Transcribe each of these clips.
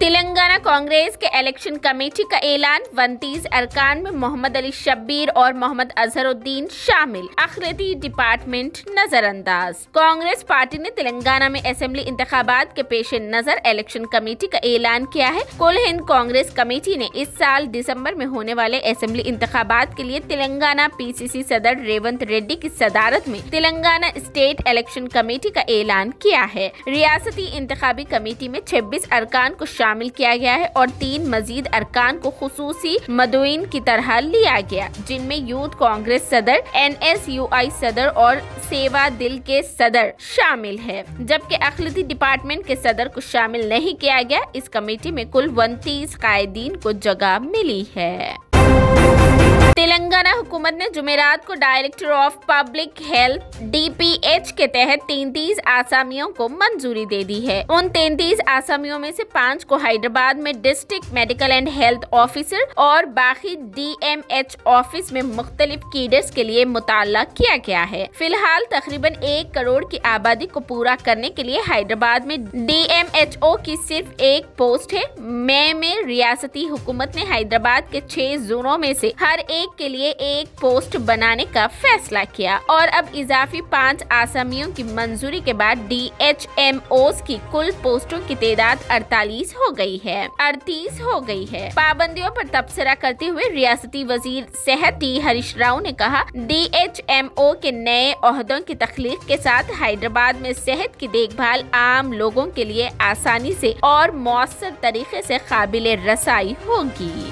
تلنگانہ کانگریس کے election committee کا اعلان، 29 ارکان میں محمد علی شبیر اور محمد اظہر الدین شامل، اقلیتی ڈپارٹمنٹ نظر انداز۔ کانگریس پارٹی نے تلنگانہ میں اسمبلی انتخابات کے پیش نظر الیکشن کمیٹی کا اعلان کیا ہے۔ کل ہند کانگریس کمیٹی نے اس سال دسمبر میں ہونے والے اسمبلی انتخابات کے لیے تلنگانہ PCC صدر ریونت ریڈی کی صدارت میں تلنگانہ اسٹیٹ الیکشن کمیٹی کا اعلان کیا ہے۔ ریاستی انتخابی کمیٹی میں 26 ارکان کو شامل کیا گیا ہے اور 3 مزید ارکان کو خصوصی مدعوین کی طرح لیا گیا، جن میں یوتھ کانگریس صدر، NSUI صدر اور سیوا دل کے صدر شامل ہے، جبکہ اقلیتی ڈپارٹمنٹ کے صدر کو شامل نہیں کیا گیا۔ اس کمیٹی میں کل 29 قائدین کو جگہ ملی ہے۔ تلنگانہ حکومت نے جمعرات کو director of public health DPH کے تحت 33 آسامیوں کو منظوری دے دی ہے۔ ان 33 آسامیوں میں سے 5 کو حیدرآباد میں district medical and health officer اور باقی DMH آفس میں مختلف کیڈرز کے لیے مطالعہ کیا گیا ہے۔ فی الحال تقریباً 1 کروڑ کی آبادی کو پورا کرنے کے لیے حیدرآباد میں DMHO کی صرف ایک پوسٹ ہے۔ مئی میں ریاستی حکومت نے حیدرآباد کے 6 زونوں میں سے ہر ایک کے لیے ایک پوسٹ بنانے کا فیصلہ کیا اور اب اضافی 5 آسامیوں کی منظوری کے بعد DHMOs کی کل پوسٹوں کی تعداد 38 ہو گئی ہے۔ پابندیوں پر تبصرہ کرتے ہوئے ریاستی وزیر صحت T ہریش راؤ نے کہا، DHMO کے نئے عہدوں کی تخلیق کے ساتھ حیدرآباد میں صحت کی دیکھ بھال عام لوگوں کے لیے آسانی سے اور مؤثر طریقے سے قابل رسائی ہوگی۔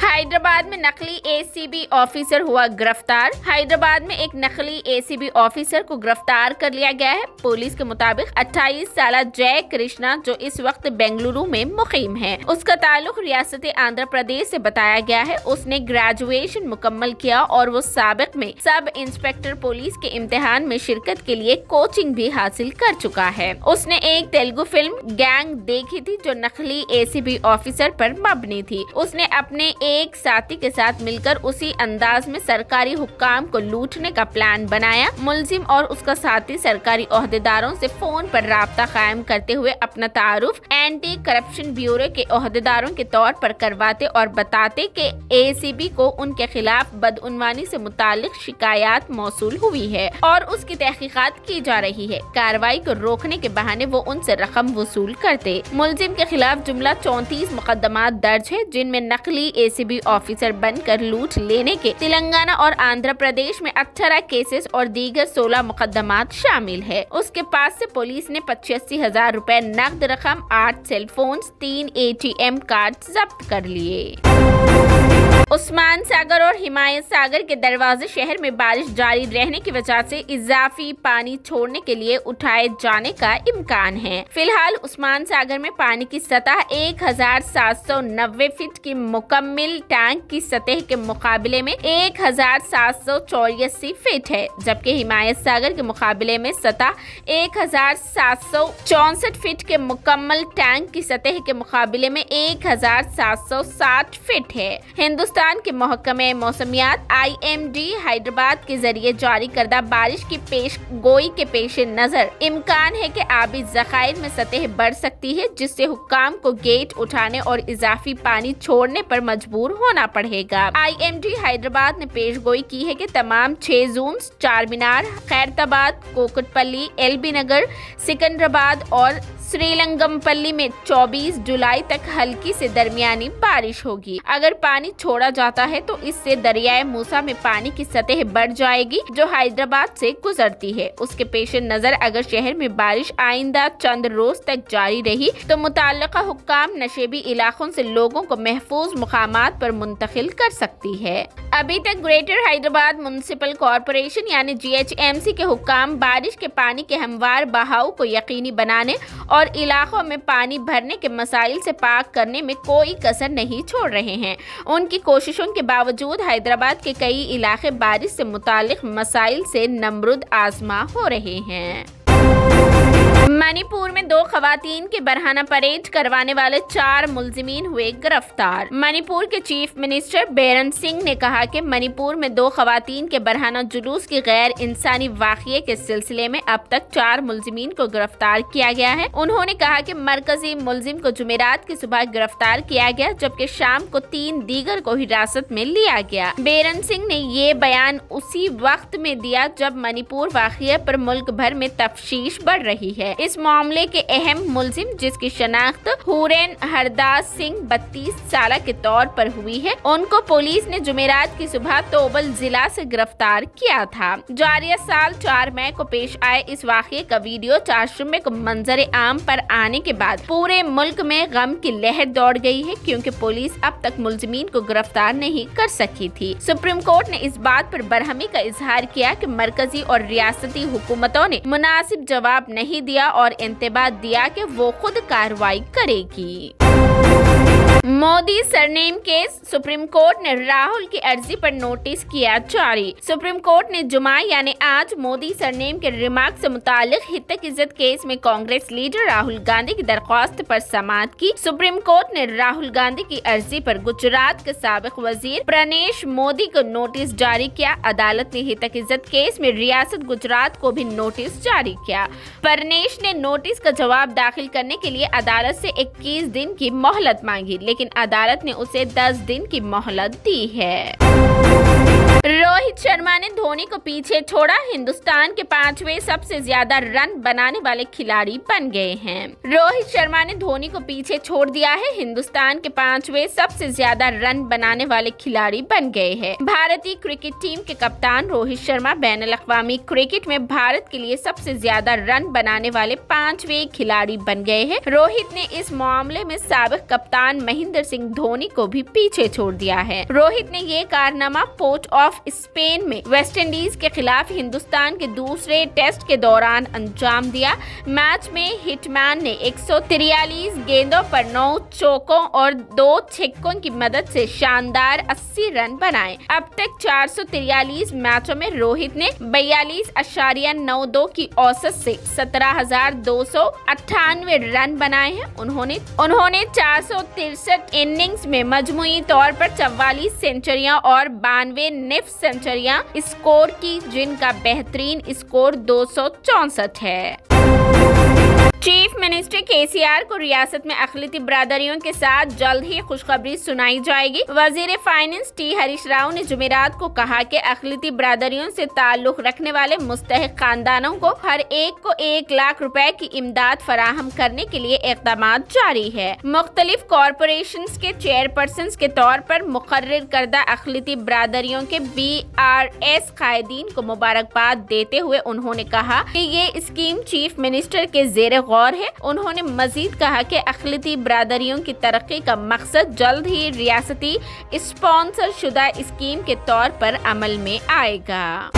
حیدرآباد میں نقلی ACB آفیسر ہوا گرفتار۔ حیدرآباد میں ایک نقلی ACB آفیسر کو گرفتار کر لیا گیا ہے۔ پولیس کے مطابق 28 سالہ جے کرشنا، جو اس وقت بنگلورو میں مقیم ہے، اس کا تعلق ریاست آندھرا پردیش سے بتایا گیا ہے۔ اس نے گریجویشن مکمل کیا اور وہ سابق میں سب انسپکٹر پولیس کے امتحان میں شرکت کے لیے کوچنگ بھی حاصل کر چکا ہے۔ اس نے ایک تیلگو فلم گینگ دیکھی تھی جو نقلی ACB آفیسر پر مبنی تھی۔ اس نے اپنے ایک ساتھی کے ساتھ مل کر اسی انداز میں سرکاری حکام کو لوٹنے کا پلان بنایا۔ ملزم اور اس کا ساتھی سرکاری عہدیداروں سے فون پر رابطہ قائم کرتے ہوئے اپنا تعارف اینٹی کرپشن بیورو کے عہدیداروں کے طور پر کرواتے اور بتاتے کہ ACB کو ان کے خلاف بدعنوانی سے متعلق شکایات موصول ہوئی ہے اور اس کی تحقیقات کی جا رہی ہے۔ کارروائی کو روکنے کے بہانے وہ ان سے رقم وصول کرتے۔ ملزم کے خلاف جملہ 34 مقدمات درج ہے، جن میں نقلی ACB آفیسر بن کر لوٹ لینے کے تلنگانہ اور آندھرا پردیش میں 18 کیسز اور دیگر 16 مقدمات شامل ہے۔ اس کے پاس سے پولیس نے 85,000 روپے نقد رقم، 8 سیل فونز، 3 ATM کارڈ ضبط کر لیے۔ عثمان ساگر اور حمایت ساگر کے دروازے شہر میں بارش جاری رہنے کی وجہ سے اضافی پانی چھوڑنے کے لیے اٹھائے جانے کا امکان ہے۔ فی الحال عثمان ساگر میں پانی کی سطح 1790 فٹ کی مکمل ٹینک کی سطح کے مقابلے میں 1784 فٹ ہے، جبکہ حمایت ساگر کے مقابلے میں سطح 1764 فٹ کے مکمل ٹینک کی سطح کے مقابلے میں 1760 فٹ ہے۔ ہندوستان کے محکمہ موسمیات IMD حیدرآباد کے ذریعے جاری کردہ بارش کی پیش گوئی کے پیش نظر امکان ہے کہ آبی ذخائر میں سطح بڑھ سکتی ہے، جس سے حکام کو گیٹ اٹھانے اور اضافی پانی چھوڑنے پر مجبور ہونا پڑے گا۔ IMD حیدرآباد نے پیش گوئی کی ہے کہ تمام 6 زونز چار مینار، خیرتآباد، کوکٹ پلی، LB نگر، سکندرآباد اور سری لنگم پلی میں 24 جولائی تک ہلکی سے درمیانی بارش ہوگی۔ اگر پانی چھوڑا جاتا ہے تو اس سے دریائے موسیٰ میں پانی کی سطح بڑھ جائے گی، جو حیدرآباد سے گزرتی ہے۔ اس کے پیش نظر اگر شہر میں بارش آئندہ چند روز تک جاری رہی تو متعلقہ حکام نشیبی علاقوں سے لوگوں کو محفوظ مقامات پر منتقل کر سکتی ہے۔ ابھی تک گریٹر حیدرآباد میونسپل کارپوریشن یعنی GHMC کے حکام بارش کے پانی کے ہموار بہاؤ کو یقینی بنانے اور علاقوں میں پانی بھرنے کے مسائل سے پاک کرنے میں کوئی کسر نہیں چھوڑ رہے ہیں۔ ان کی کوششوں کے باوجود حیدرآباد کے کئی علاقے بارش سے متعلق مسائل سے نمرود آزما ہو رہے ہیں۔ منی پور میں 2 خواتین کی برہنہ پریڈ کروانے والے 4 ملزمین ہوئے گرفتار۔ منی پور کے چیف منسٹر بیرن سنگھ نے کہا کہ منی پور میں 2 خواتین کے برہنہ جلوس کی غیر انسانی واقعے کے سلسلے میں اب تک 4 ملزمین کو گرفتار کیا گیا ہے۔ انہوں نے کہا کہ مرکزی ملزم کو جمعرات کی صبح گرفتار کیا گیا، جبکہ شام کو 3 دیگر کو حراست میں لیا گیا۔ بیرن سنگھ نے یہ بیان اسی وقت میں دیا جب منی پور واقعے پر ملک بھر میں تفتیش بڑھ رہی ہے۔ اس معاملے کے اہم ملزم، جس کی شناخت ہورین ہرداس سنگھ 32 سالہ کے طور پر ہوئی ہے، ان کو پولیس نے جمعرات کی صبح توبل ضلع سے گرفتار کیا تھا۔ جاریہ سال 4 مئی کو پیش آئے اس واقعے کا ویڈیو 4 جمعے کو منظر عام پر آنے کے بعد پورے ملک میں غم کی لہر دوڑ گئی ہے، کیونکہ پولیس اب تک ملزمین کو گرفتار نہیں کر سکی تھی۔ سپریم کورٹ نے اس بات پر برہمی کا اظہار کیا کہ مرکزی اور ریاستی حکومتوں نے مناسب جواب نہیں دیا اور انتباہ دیا کہ وہ خود کارروائی کرے گی۔ Modi surname case, supreme court نے راہل کی عرضی پر نوٹس کیا جاری۔ سپریم کورٹ نے جمعہ یعنی آج مودی سرنیم کے ریمارک سے متعلق ہتک عزت کیس میں کانگریس لیڈر راہل گاندھی کی درخواست پر سماعت کی۔ سپریم کورٹ نے راہل گاندھی کی عرضی پر گجرات کے سابق وزیر پرنیش مودی کو نوٹس جاری کیا۔ عدالت نے ہتک عزت کیس میں ریاست گجرات کو بھی نوٹس جاری کیا۔ پرنیش نے نوٹس کا جواب داخل کرنے کے لیے عدالت سے 21 دن کی مہلت مانگی، لیکن عدالت نے اسے 10 دن کی مہلت دی ہے۔ روہت شرما نے دھونی کو پیچھے چھوڑا، ہندوستان کے 5ویں سب سے زیادہ رن بنانے والے کھلاڑی بن گئے ہیں۔ روہت شرما نے دھونی کو پیچھے چھوڑ دیا ہے، ہندوستان کے 5ویں سب سے زیادہ رن بنانے والے کھلاڑی بن گئے ہیں۔ بھارتی کرکٹ ٹیم کے کپتان روہت شرما بین الاقوامی کرکٹ میں بھارت کے لیے سب سے زیادہ رن بنانے والے 5ویں کھلاڑی بن گئے ہیں۔ روہت نے اس معاملے میں سابق کپتان مہندر سنگھ دھونی کو بھی پیچھے چھوڑ دیا ہے۔ روہت نے یہ کارنامہ پورٹ آف اسپین میں ویسٹ انڈیز کے خلاف ہندوستان کے دوسرے ٹیسٹ کے دوران انجام دیا۔ میچ میں ہٹ مین نے 143 گیندوں پر 9 چوکوں اور 2 چھکوں کی مدد سے شاندار 80 رن بنائے۔ اب تک 443 میچوں میں روہت نے 42.92 کی اوسط سے 17,298 رن بنائے ہیں۔ انہوں نے 463 اننگز میں مجموعی طور پر 44 سینچریاں اور 92 نصف سینچریاں اسکور کی، جن کا بہترین اسکور 264 ہے۔ چیف منسٹر KCR کو ریاست میں اقلیتی برادریوں کے ساتھ جلد ہی خوشخبری سنائی جائے گی۔ وزیر فائنانس T ہریش راؤ نے جمعرات کو کہا کہ اقلیتی برادریوں سے تعلق رکھنے والے مستحق خاندانوں کو ہر ایک کو 1 لاکھ روپے کی امداد فراہم کرنے کے لیے اقدامات جاری ہے۔ مختلف کارپوریشنز کے چیئرپرسنز کے طور پر مقرر کردہ اقلیتی برادریوں کے BRS قائدین کو مبارکباد دیتے ہوئے انہوں نے کہا کہ یہ اسکیم چیف منسٹر کے زیر غور ہے۔ انہوں نے مزید کہا کہ اقلیتی برادریوں کی ترقی کا مقصد جلد ہی ریاستی اسپانسر شدہ اسکیم کے طور پر عمل میں آئے گا۔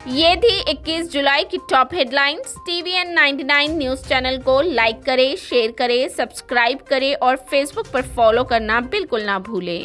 یہ تھی 21 جولائی کی top headlines. TVN 99 news channel کو لائک کریں، شیئر کریں، سبسکرائب کریں اور فیس بک پر فالو کرنا بالکل نہ بھولیں۔